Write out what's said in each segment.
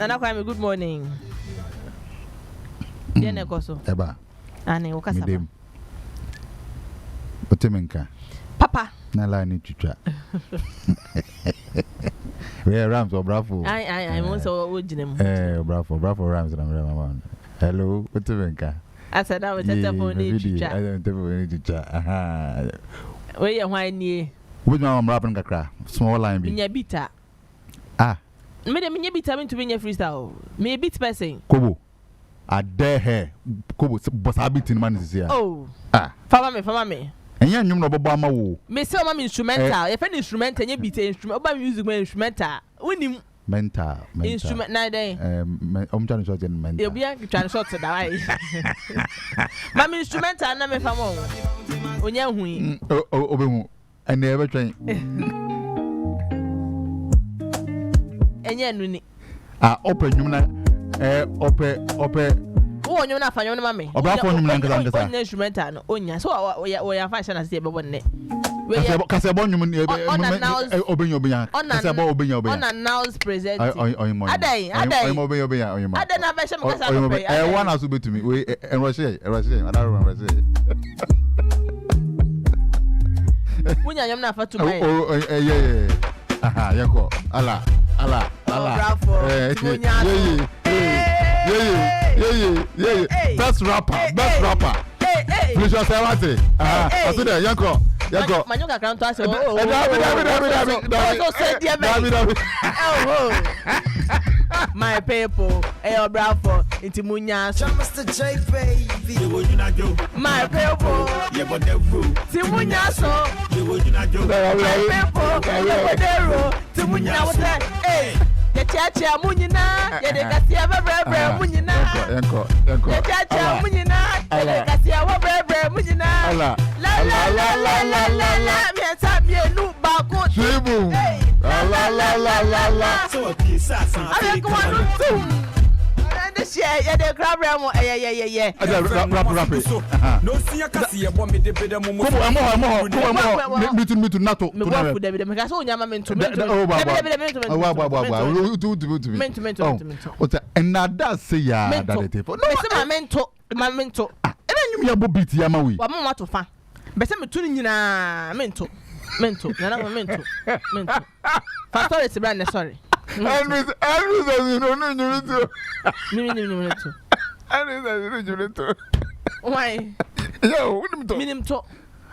Nana Kwame, good morning. Diana Koso. Eba. Ane okasa. Otemenka. Papa. Na la ni chucha. We Rams or Bravo. I want so ojinem. Bravo Rams na mama. Hello, Otemenka. I said I was at the phone ni chucha. I don't tell you chucha. Aha. We ya hwan ni. Which man rapping kakra? Small line be. Nya bita. Ah. Me de me bita me to be nya freestyle. Me beat person. Kobo. I dare her. Kobo boss habit in man is here. Oh. Ah. Fama me. Enya nyum no bobo ama wo. Me say o ma instrumental. If any instrumental nya beat instrument. Oba music me instrumental. Unim mental. Instrument na dey. Trying to short in mental. You be trying to short that why. Ma instrumental na me fama. Onya hui. Obehu. I never train. Enya nuni. Open nyum na open. Oh, you na fa you na mame. Oba for nyum na nkasa. Onya instrumental no onya. So we ya fashion as dey be bonne. Kasebo nyum ni obenya. Kasebo obenya. On announce present. Adai. Oyimo. Adai na fashion kasa pay. One asu betumi. We enroche. Adaro enroche. Munya nyam na fa to my. Yeah. Aha, yako. Ala. Bravo. Munya. Yeah. Best rapper. Felicia Sawate. I said that yako. Manyoka kanto ase. My people, bravo. Inti munya. Mr. J baby. My people. Timunya so. My people. Timunya what that? Hey. Yacha munyina. Yedekasia bebre munyina. Yanko. Yacha munyina. Yedekasia bebre munyina. La. Me sabie nu ba ko. Shibu. La. So pisa san. I go on tum. This year, the crab ram. Yeah. Rap. No see kasi e bo me de bede mo. Come me to NATO. Me go for David. Me kaso nyama me to. What another say ya that tape. No, mento. And you beat ya mawi. Wa mo to fa. Be se me tu nyina mento. Na mento. Fa sorry to brand sorry. Andrew says you don't know to. Andrew says you to. Why? Yo, Minim to.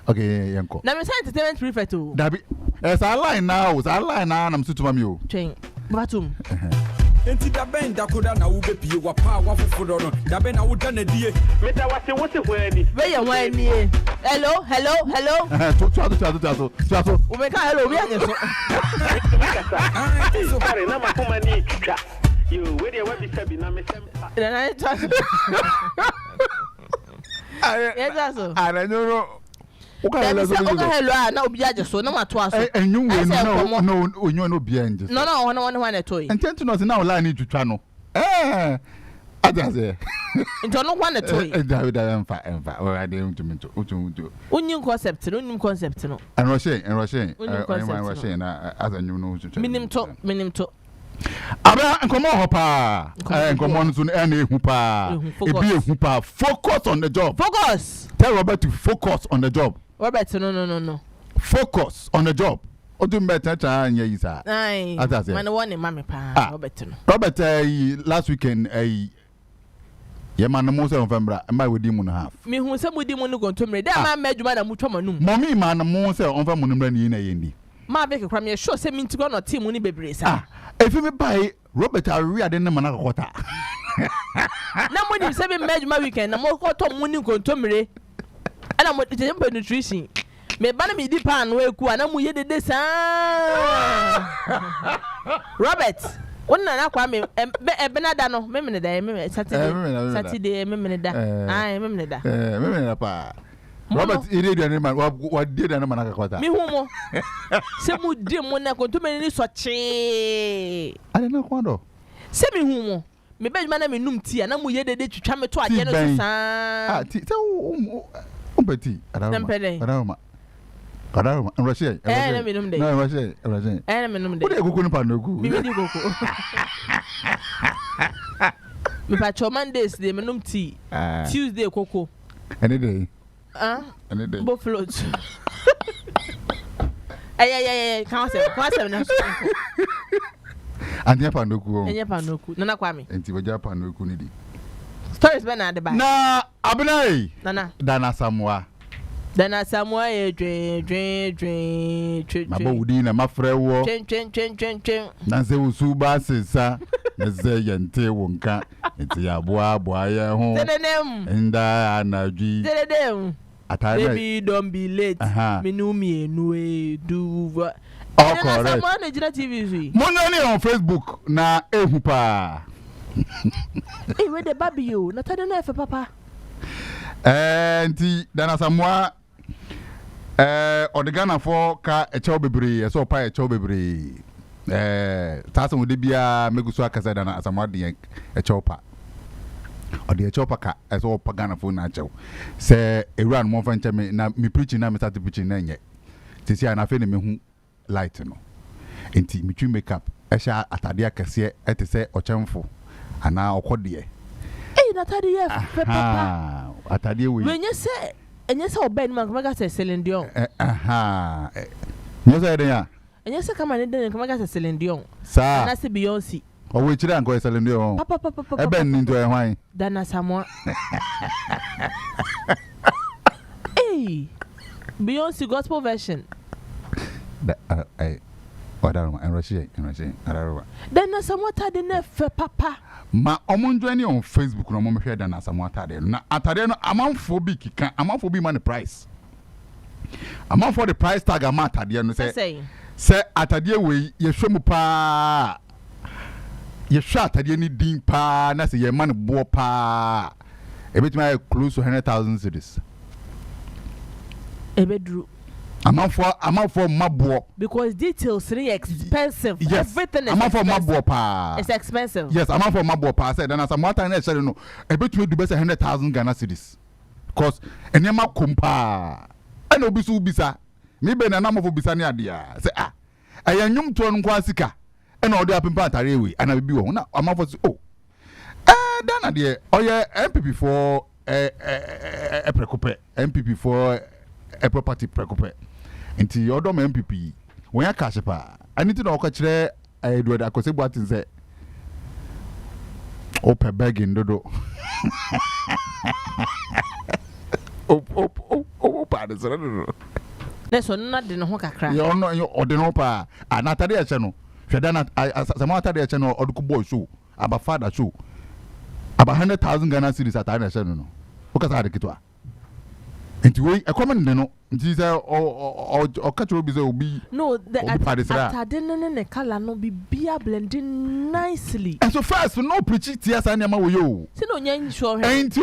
Okay, yanko. Na me say entertainment prefer to. Dabi. It's a line now. I'm to mami o. Chain. Batum. Enti da ben da koda na wo bepie wa pa wa fofodo no da ben na wo da na die meta wase hwani we ya hwan ni hello to o me ka hello we anya so so pare na makoma ni twitwa yo we dey we bi sabi na me sem na ta yeah so aranyo Oka hello na obi age so na mato aso enyu we no onyu no bia nje no one na toy intento no na ola ni twitwa no ajaze into no one na toy David emfa we dey untumento unyim concept no enroshen na azanyu no twitwa minim to Abra nkomo hopa nkomo nso na ehu pa ebi ehu pa focus on the job tell Robert to focus on the job Robert no focus on the job odum better anya yisa ai man one mama pa Robert last weekend ye man no so November am we mu no half me hu se mudi mu no gontomre da ma madwuma na mutwa manum mommy man mo se onfa mu no mra ni na yendi ma be kekra me sure se minti go no team ni bebre sa efi me bai Robert aria de ne mana kokota na mo ni se be madwuma weekend na mo ko to mu ni gontomre ana mo je mba nutrition me ba na me di pan we ku ana mu ye dede sa Robert wonna na kwa me benada no memene da me Saturday memene da ai memene da pa Robert iri de man wa de na man akakota mi humo se mu di mo na kontumeni ni soche ale na kwando se mi humo me beduma na me num ti na mu ye dede twitwa me to ade no sa ti se umpeti arama Russia na me num de Russia na me num de wo de gogo ni pa no gu mi di gogo Me pacho Mondays de menum tea. Tuesday cocoa. Any day. Any day. Both floats. Ay, can't say na. Anya panoku. Anya panoku. Nana Kwame. Enti waja panoku ni di. Stories be na de ba. Na abnai. Nana. Diana Asamoah. Diana Asamoah e Mabo udi na mafrɛ wo. Twen. Na se usuba sesa. Na se yente wonka. Enti aboa ye ho. Tenenem. Nda anadwi. Tenenem. Baby don't be late. Minumi enwe do. Oh, correct. Money on Facebook na ehu pa. Eh, where the baby you? Na tade na for papa. Nti Diana Asamoah odegana for ka echew bebre, so pa echew bebre. Tasa wo de bia meguso akasa Diana Asamoah de echew pa. Odi echew pa ka so pa Ghana for na echew. Se ewura no mo fa nche me na me preaching na me start preaching na nye. Tisi na fe ne me hu light no enti mitwi makeup ehya atade akese etese ochemfo ana okode na atade ye papa atade we enye se oben man kama ga se Celine Dion nyo se den ya enye se kama ne den kama ga se Celine Dion sa na se Beyonce o we chira anko Celine Dion papa eben ni ndo ehwan Diana Asamoah Beyonce gospel version Odaroma en Russia Ararwa Diana Asamoah tade na fe papa ma omonjwani on Facebook no mo hwe Diana Asamoah tade na atade no amanfo bi kika amanfo bi man price amanfo the price tag am atade no se atade we ye hwemu pa ye hwa atade ni din pa na se ye man bo pa ebetima close to 100,000 cedis ebedru amount mabo because details really expensive. Yes. Everything is amount for mabo pa. It's expensive. Yes, amount for mabo pa. Said then as I'm watching that no. A bit to do best 100,000 Ghana cedis. Because enyama kumpa. And obi su bisa. Me be na namo for bisa ni adia. Say ayanyum to no kwa sika. And all the apimpa tarewe and I be wo na amount for then adia oye MPP for a precope MPP for a property precope. Inti yodo MPP when ya cash pa anything na okachire Adwoa akose buatin say open begging dodo pa de so dodo That's not the ho kakra you no you odeno pa anatade e che no hweda na atade e che no odukubo show aba father show aba 100,000 Ghana cedis atade e che no okasa de kitwa enti we economy no nti say o katro bi say obi no the atade ne color no be bia blending nicely and so first no preach tia sa nyama wo yo see no nyan sure enti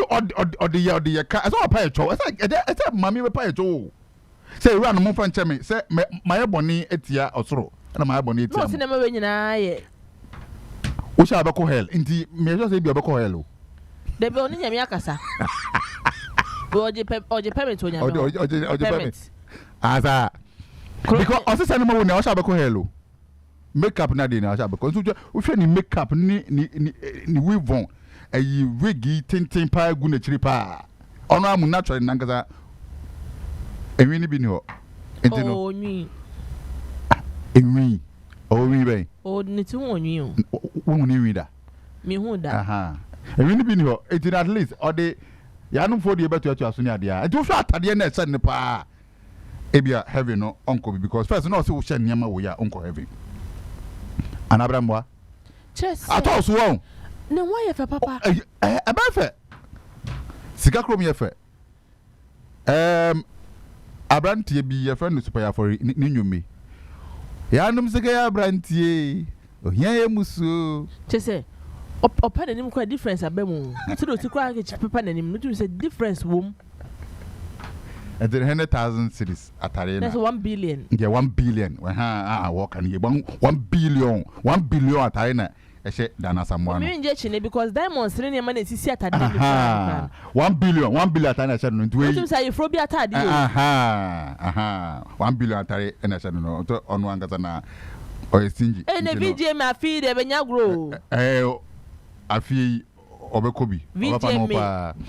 ode ye ka so pa e cho e say mami we pa e cho say run mo fa nche me say my boni etia osoro na my boni etia no see na me nyina ye wo sha abeko hell enti me just say bi abeko hell o de be oni nyame akasa oje permit onya oje permit asa because osisa no mo na o sha abeko hell o makeup na dey na o sha abeko so wo hwe ni makeup ni weave on ayi wigi tintin pa gu na chiri pa ono amu natural nangaza enwi ni bi ni ho enti no onwi enwi be o ni ti onwi o wo ni wi da mi hu da aha enwi ni bi ni ho enti at least o de ya no for the beto aso ni ade a enti wo hwa atade na ese ne pa ebia heavy no onko bi because first no se wo hye niam wo ya onko heavy anabramwa chess ato so won ne wa ye fe papa aba fe sika krom ye fe abrantie bi ye fe no super ya for ni nwumi ya num sika ya abrantie ohia ye musu chess opa nanim kwa difference abemu so do ti kwa ke papa nanim no to say difference wom and then 100,000 cities atare na that's 1 billion yeah 1 billion what can you 1 billion atare na ehye Diana Asamoah me nje chine because diamonds ne ma na sisi atade ni 1 billion atare na ehye no ntwe you say you be atade o 1 billion atare na ehye no to onu angasa na o esinji na VJ ma feed e benya grow afi obekobi VJ me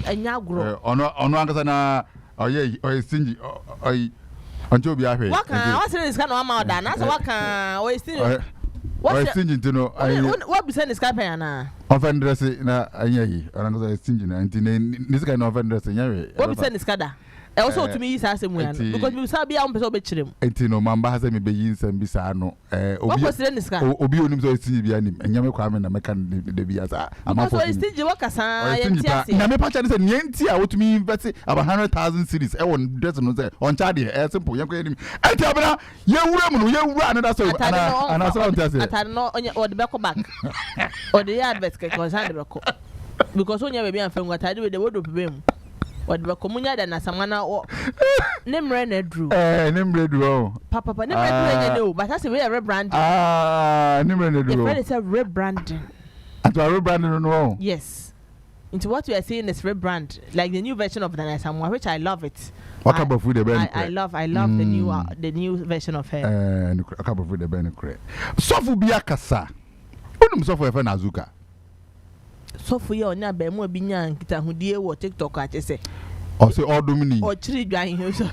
anyagro ono ankasa na oye stingy until be ahwe waka what's this kind of amount that na so waka oye stingy what's stingy to know what be saying is campaign na offend dress na anyayi ankasa stingy na ntine this kind of offend dress nyawe what be saying is kada also to me is asem we an because we sabi am person obechirem entino mamba ha se me beyi nsam bi sa no obi onim so stingy bi anim enyame Kwame na meka de bi asa ama so stingy waka sa yenti na me pa cha say nienti a wotumi invest about 100,000 cedis e won dress no say on charge e simple yanko enim enti abena ye wura mu no ye wura another so ana so on say atare no onye o de beko back o de advert ke concern de beko because onye be bi an fengu atare we de wodo pebe mu what be komunya da na samana o nemre na dru nemre dru papa nemre dru enye but I say we rebranding nemre na dru the friend is rebranding at rebranding no yes into what we are saying is rebrand like the new version of Diana Asamoah which I love it what about food the ben I love the new version of her about food the ben correct so fu bia kasa onum so fu e fa na azuka so for you onya be mo bi nya nkita hudie wo TikTok a chese o se odumni o chiri dwan he so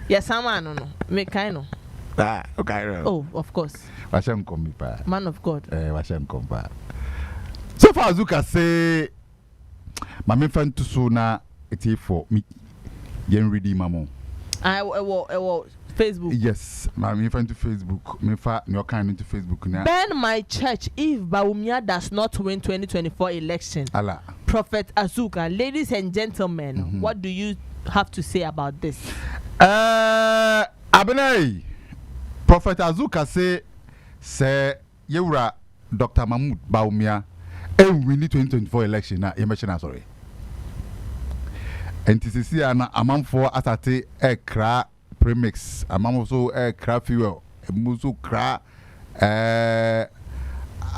yes sama no me kind no okay oh of course wa shem kombi pa man of God wa shem komba so far azuka say mama fan to so na eti for me yen ready mamo I will Facebook. Yes, me fan to Facebook. Me fa me kind into Facebook now. Burn my church if Bawumia does not win 2024 election. Allah. Prophet Azuka, ladies and gentlemen, what do you have to say about this? Abenai. Prophet Azuka say Yewura Dr. Mahmoud Bawumia we need 2024 election na mention sorry. NTCC ana amamfo asate kra premix amamfo kra fuel emuso kra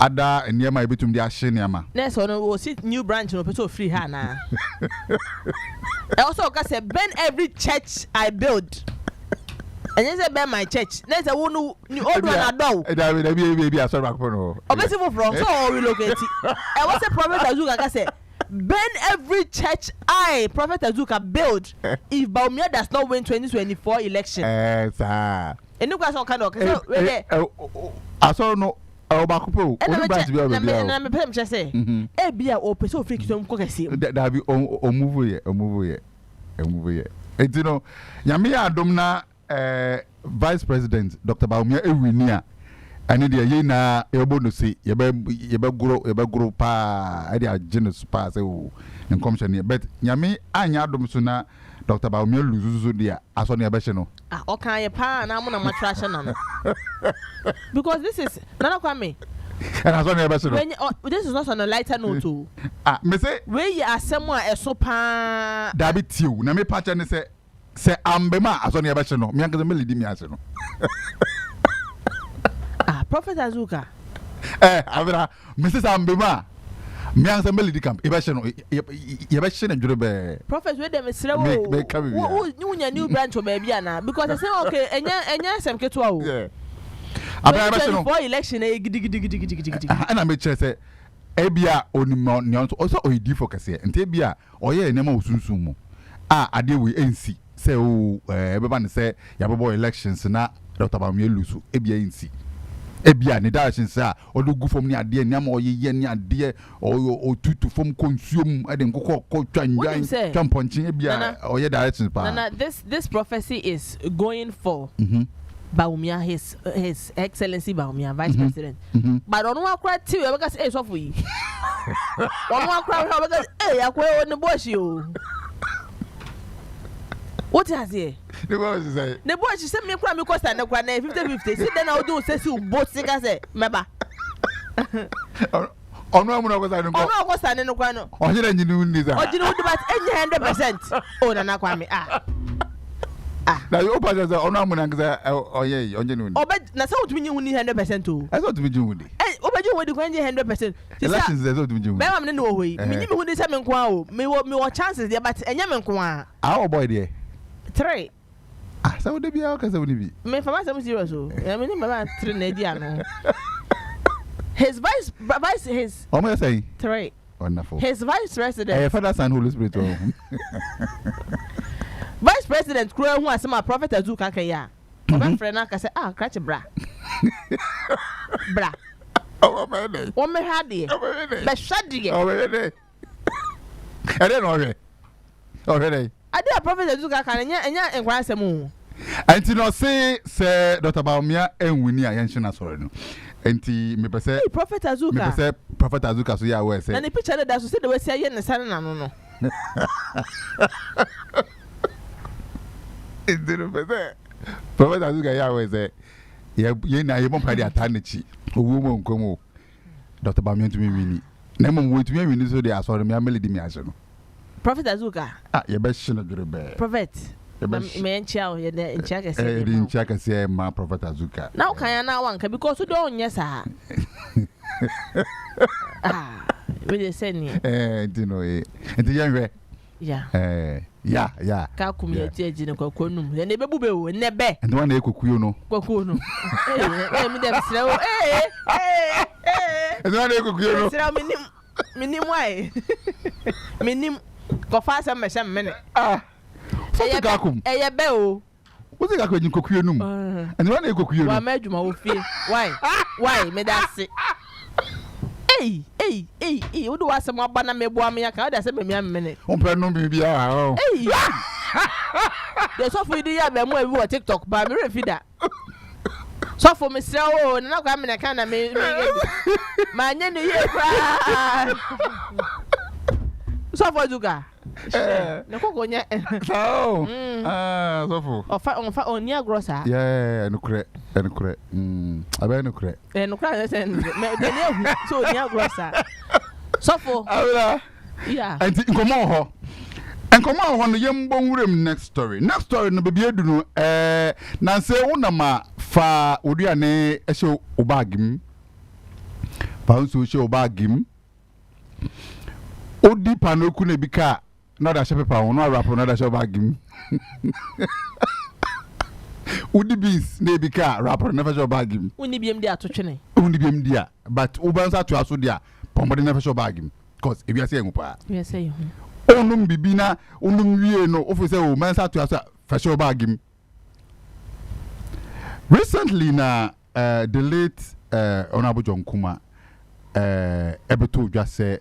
ada niema ebetum dia hye niema next one we see new branch no person free ha na I also can say burn every church I build and you say burn my church next one new old one ado da be sorry back for no obesi for from so relocate I was a prophet Azuka can say burn every church Prophet Azuka build if Bawumia does not win 2024 election. Sir. And look at some kind of I saw no Obakupo. Na me pem che say e bia o person free kitom ko kase that be o move here. You know nyame adom na Vice President Dr. Bawumia ewini and the yena ebo no say ye be grow pa e dia genus pa say o nkomhye but nyame anya adom so na Dr. Bawumia luzuzu dia aso na ebe hye no o kan ye pa na mo na matrashe na no because this is Nana Kwame and aso na ebe hye no this is not on a lighter note too me say we ye asem a eso pa da bi tiu na me pa che ne say ambema aso na ebe hye no me anka me lidi mi ase no Prophet Azuka avera Mrs. Ambema me ansa melody camp e be hye no ye be hye na dwuro be prophet we dem sere wo nya new branch o ba bia na because I say okay enya sem keto a o abia be hye no for election e gidi ana me chere say e bia onimo ne so o idi for kase ente bia oye enema osunsun mu ade we ensi say o e be ba ne say ya bobo elections na Dr. Bawumia lusu e bia ensi ebia ne direction sa o do gu fom ni ade ni ama o ye ni ade o tutu fom consume e de nkoko ko twanyan twamponchin ebia o ye direction pa na this prophecy is going for Bawumia his excellency Bawumia vice president but Onua akra ti we be say so for yi Onua akra we be akwa o ne boshi o what is here the boy say the boy she say me kura me cost na kura na 50-50 see then I do say si both sika say meba Onua mu na cost na Onua cost na kura no ojira nyini undi za ojira undi but enye 100% oh Nana Kwame na yo pa say Onua mu na ngza oye onye ni undi obe na say otumi nyi undi 100% o I thought to be undi obe ji undi kwenye 100% elections they thought to be undi be ma me no wo yi me nyi me undi say me nko a o me wo chances there but enye me nko a our boy there 3 so would be okay so would be me for myself serious o I mean me 3 na dia no his vice his how much say 3 Wonderful. His vice president. Father, Son, Holy Spirit. Vice president kura hu asema prophet Azuka kan ya. Oba friend na ka say crash bra. Bra. Oh man. O me hade. Be hwade. Oh man. I don't know. Already. Ade prophet Azuka kan enya enkwa asemu. Enti no say Dr. Baumia enwini a yenhina soro no. Enti me pese prophet Azuka. Me pese prophet Azuka so ya we say. Na the picture that so say the we say ye ne sare na no. Enti no pese prophet Azuka ya we say ye na ye mo padi atanichi. Owu mo nkomo. Dr. Baumia ntumi wini. Na mo wo ntumi wini so dey asoro me ameli di mi ase no. Prophet Azuka. Ye be shine dwere Prophet. Me enchia ye de enchia kese. Di enchia kese ma prophet Azuka. Now kan ya na wanka because you don't nyesa. We dey say ni. Enti no enti yenhwe. Yeah. Yeah. Ka kum ye ti eji ne kwakonum. Ye ne bebu be o ne be. Enti wana ekokuyo no. Kwakono. Mi dem sre o. Enti wana ekokuyo no. Sre minim why. Minim ko fa sam mesem mene. Eye gakum. Eye be o. Wo se gakwa nyin kokuyo num. Enti wana ekokuyo no. Wa ma adwuma wo fie. Why me da se. Hey, what do I say? My banana me boy me aka. That's me mene. Ompe no bi bia ha. Hey. The so for the ya be mo e TikTok ba me refi da. So for me say oh na kwa me na kana me ma nya ne ye kwa. So for Azuka. Na koko nya. So. So for. Ofa onia grossa. Yeah, enukre. Abe enukre. Enukre say me de ne so onia grossa. So for. Awela. Yeah. Anti nkomo ho. Nkomo ho no yembo nwurem next story. Next story no bebie du no na se wonama fa oduane ehye obagim. Fa nso ehye obagim. Odi panoku na bika na da shepepa won no arapo na da shebagim. Odi beans na bika rapo na fa shebagim. Uni biem dia atotwene. Uni biem dia but ubanza to aso dia pomode na fa shebagim because e biase engupa. Yes say you. Onum bibi na onum wie no ofise o mansa to aso fa shebagim. Recently na the late Honorable John Kuma ebeto dwa say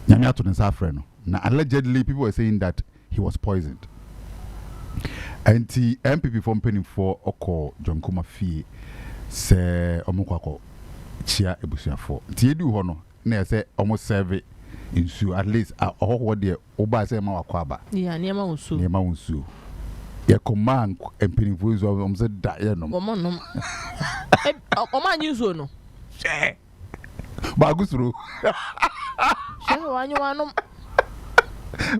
Nyamiato Nsafre. Now, allegedly, people were saying that he was poisoned. And the MPP from Penny for Oko John Kuma Fee say Omokwako Chia Ebusiafo. Tiedu Hono, near say almost serve in Su at least what the Oba say Mawakwaba. Yeah, near Maunsu. Near Maunsu. Your command and Penny Voice of Diana. Oman use no. Bagusru.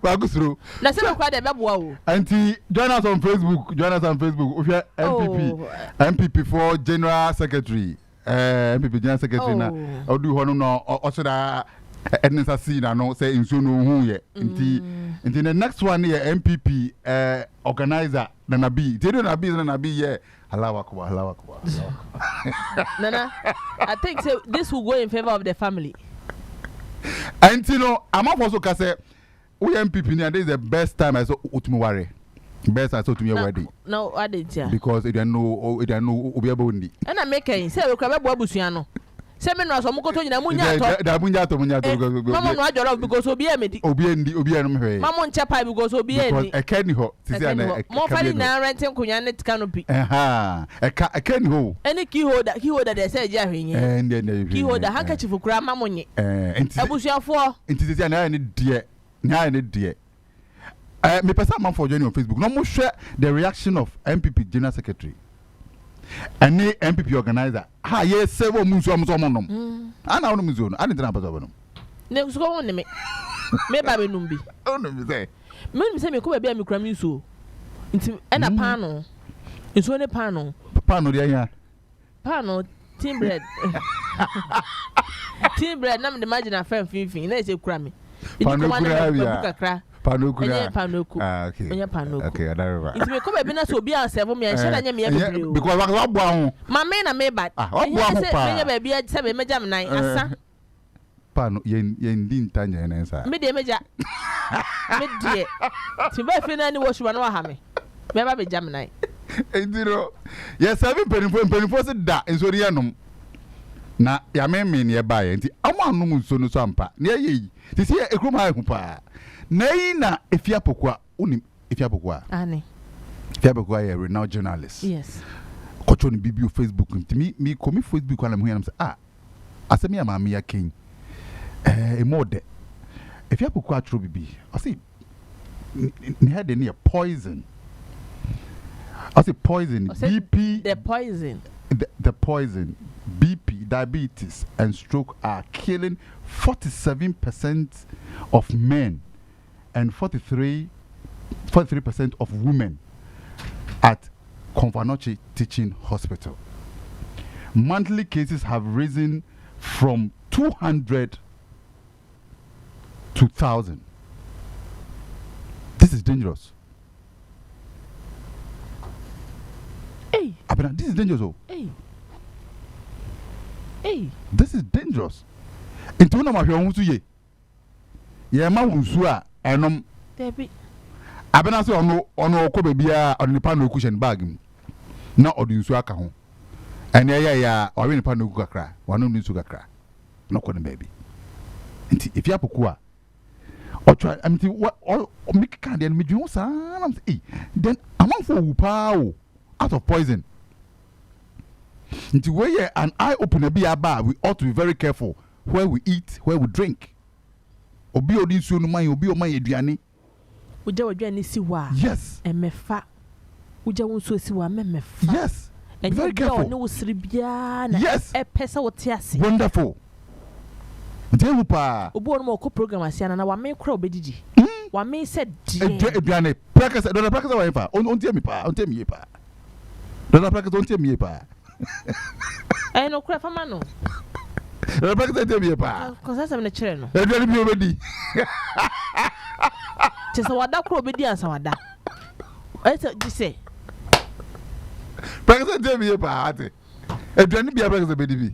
Bagusru. Na se kwa de beboa o. Auntie, join us on Facebook. If you MPP for General Secretary. MPP General Secretary na. Odu hono no osoda Ednesa see na no say insu no hu ye. Nti the next one here MPP organizer na nabi. Tedo nabi na nabi ye. Halawa kwa. Nana, I think so, this will go in favor of the family. And you know, I'm also say we MPP now. This is the best time I saw Utumuware. Best I saw to me already. No, I didn't. Because it didn't know Obiabondi. And I make a say we can be Busiano. Semen was Omokoto in a Munyato. The Munyato. Mama no ajoro because Obiemedi. Obienum. Mama Chapa because Obieni. A Kenny ho. More funny now renting Kunyanet canopy. A Kenny ho. Any key holder they said Jerry. And then key holder handkerchief for grandma money. And Abusia for. It is an dear. Me person man for joining on Facebook. No more share the reaction of MPP General Secretary. And the MPP organizer. Ha yes, several months on nom. Ana ono muzo no. Ani tena paso no. Ne so ko won me. Me ba be numbi. Ono mi say. Me say me ko ba bia me kura mi so. Nti e na pano. Nso ne pano. Pano de anya. Pano team bread. Team bread na me imagine a fan fin na say kura me. Pano kura bia. Panoku. Panoku. Okay. Onye panoku. Okay, I don't know. Nti me ko ba bi na so obi an serve me an share nya me ya bebre o. Because what boa ho. Ma me na me bad. What boa ho pa. Me nya ba bi se be meja me nan asa. pano yen din tanya na nsa me de meja me de ti ba fi na ni wo shuma no ha me ba be jam nai Endiro yes 7 penifo se da ensori yanom na ya me ne ba ye nti amanum nso no so ampa na ye ti se ekrum ha hu pa na yi na efiapokwa unim efiapokwa ani efiapokwa ye renowned journalist yes kocho ni bibio Facebook nti mi komi Facebook ala mu yanam se asemi amami ya king mode efiapokwa atro bibi I see ni had any poison I say poison, BP. The poison. The poison, BP, diabetes, and stroke are killing 47% of men and 43% of women at Konfanoche Teaching Hospital. Monthly cases have risen from 200 to 1,000. This is dangerous. Hey. This is dangerous. Hey. Hey. This is dangerous. Into no mahwe hunsu ye. Ye ma hunsu a enom. Debi. Abena se ono ko bebia ono nipa no cushion bag mu. Na odinsu aka ho. Ene ya owe nipa no kakra. Wano nsu kakra. No ko ne baby. Nti if ya poku a otwa amti o make kan den medwun sa na say then amanfo wu pa o out of poison. Until we an eye opener be aba, we ought to be very careful where we eat, where we drink. Obi odin so no man, obi o man eduane. Uja waduane si wa. Yes. Emefa. Uja wonso si wa memefa. Yes. Be very careful. No sribia na yes. E pesa wote ase. Wonderful. Ntia pa. Obi ono mo ko program asia na wa me kra obedidi. Wa me said eduane. Prakasa, do na prakasa wa fa. On tie mi pa, on tie mi pa. Do na prakasa on tie mi pa. Eh no kura fama no. Do na prakasa tie mi pa. Cause am na kire no. Eduane bi obedi. Chesa wada kra obedi ansa wada. Ese dise. Prakasa tie mi pa ate. Eduane bi prakasa obedi bi.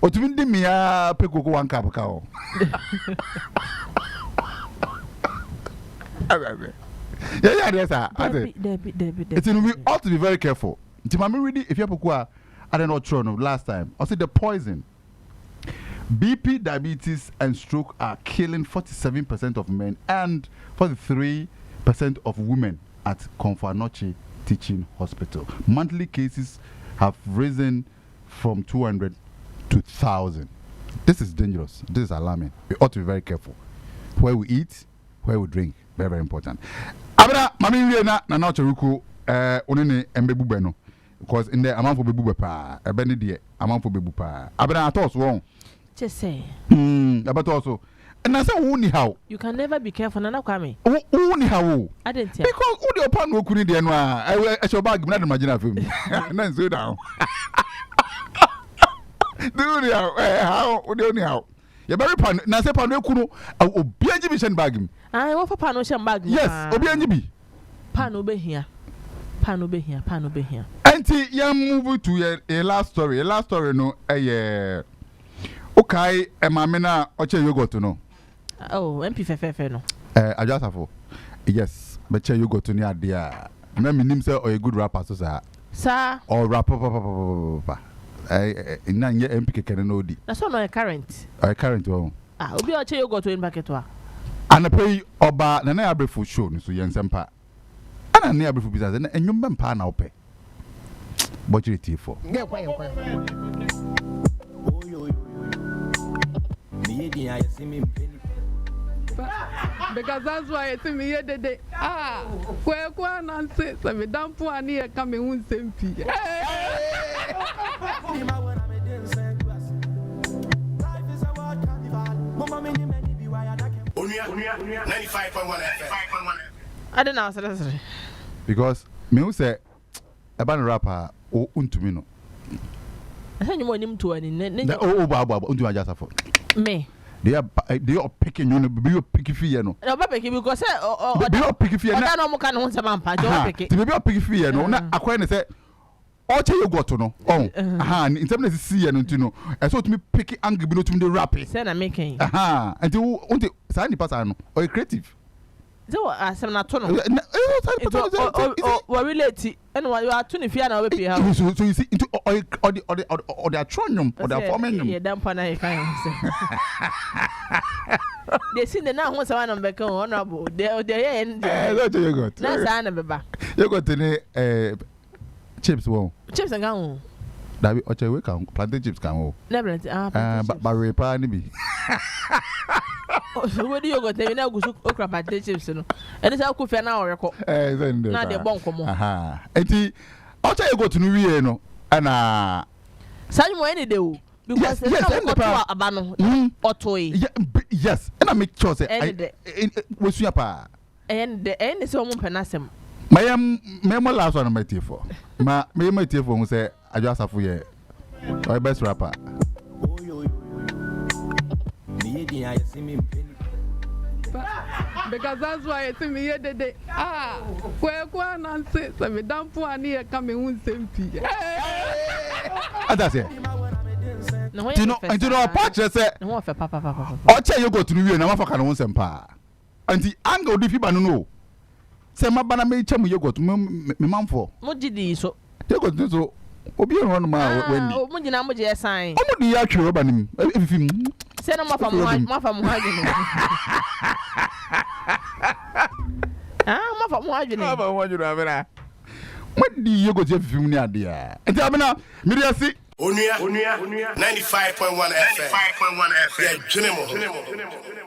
Otumi ndi mi ya pekoko wan cup ka o. Yeah, yes, sir. It's we ought to be very careful. Timami really, if you have I don't know true last time. I said the poison. BP, diabetes, and stroke are killing 47% of men and 43% of women at Konfanoche Teaching Hospital. Monthly cases have risen from 200 to 1,000. This is dangerous. This is alarming. We ought to be very careful. Where we eat, where we drink. Very, very important. Abra, mami na na choruku onene embebu beno. Because in the amount for bebu pa, ebeni die amount for bebu pa. Abra atos won. Just say. About also. And I say uni how. You can never be careful na Kwame. Uni how. I didn't tell. Because uni opan no kuni die no I show bag na imagine afem. Na so down. Do uni how uni how. You very pan na say pan no kunu obi anji bi shen bag mi. Ah, what for pan no shen bag? Yes, obi anji bi. Pan obe here. Pan obe here. Auntie, you move to a last story. A last story no okay, mamena oche yogurt no. Oh, MP fefe no. Adwoa Safo. Yes, but che yogurt ni adia. Me nim say or a good rapper so sa. Sir. Or rapper papa. Na nye MP kekere no di. Na so no current. Current one. Ah, obi oche yogurt in packet wa. Ana pay oba na na abrefo show no so yensempa. Ana na abrefo bisa na enwom mpa na ope. Botchiri T4. Because that's why it's me here today. Where one and say, so me damn poor near coming one sempi. Onua 95.1 FM. I don't know, sir. Because me who say about rapper o untumi no. I say you want him to any. Oh, baba, untumi Adwoa Safo. Me. They are picking you, be picky fee, no. No, baby, because they are picky fee, no more can want some pampa. To be a picky fee, no. I quite say, Oche yogurt no. Oh. Aha, in terms of see and you know. I saw to me picky angry but to me wrap it. Say na making. Aha. And you say ni pass no. Or creative. So asem na to no. We relate and what you are to if you na we pay how. So you see into or the atronium or the forming. Yeah, damn pana you can say. They see the now who say one back honorable. They end. Yogurt. Na say na beba. Yogurt ni chips wo. Chips and go. Dabi oche we kan plantain chips kan wo. Never Ba repa ni bi. Where do you go? They now go to okra plantain chips no. And it's how coffee na oreko. Na de bon komo. Aha. Enti oche yogurt no wie no ana Sanyo mo any day o. Because yes, abano otoi. Yes, and I make sure say we suya pa. And the end is omo penasem. My last one my tea for. My tea for who say Adwoa Safo ye. My best rapper. Because that's why I see me here today. Where Nancy, so me damn poor near coming with SMP. That's it. No, you know, patch say. No, papa. Oche you go to you na mafa kan won sempa. Anti angle di fiba no. Say ma bana me chemu you go to me manfo. Mo gidi so. You go to so obi en won ma wendi. Mo gina mo je sign. Omo di ya twero ba nim. Efifim. Say na mafa mo hagene. Mafa mo hagene. Mafa mo hagene abena. What do you go to efifim ni ade a? Enti abena me dey see Onua 95.1 FM. Yeah, Junimo.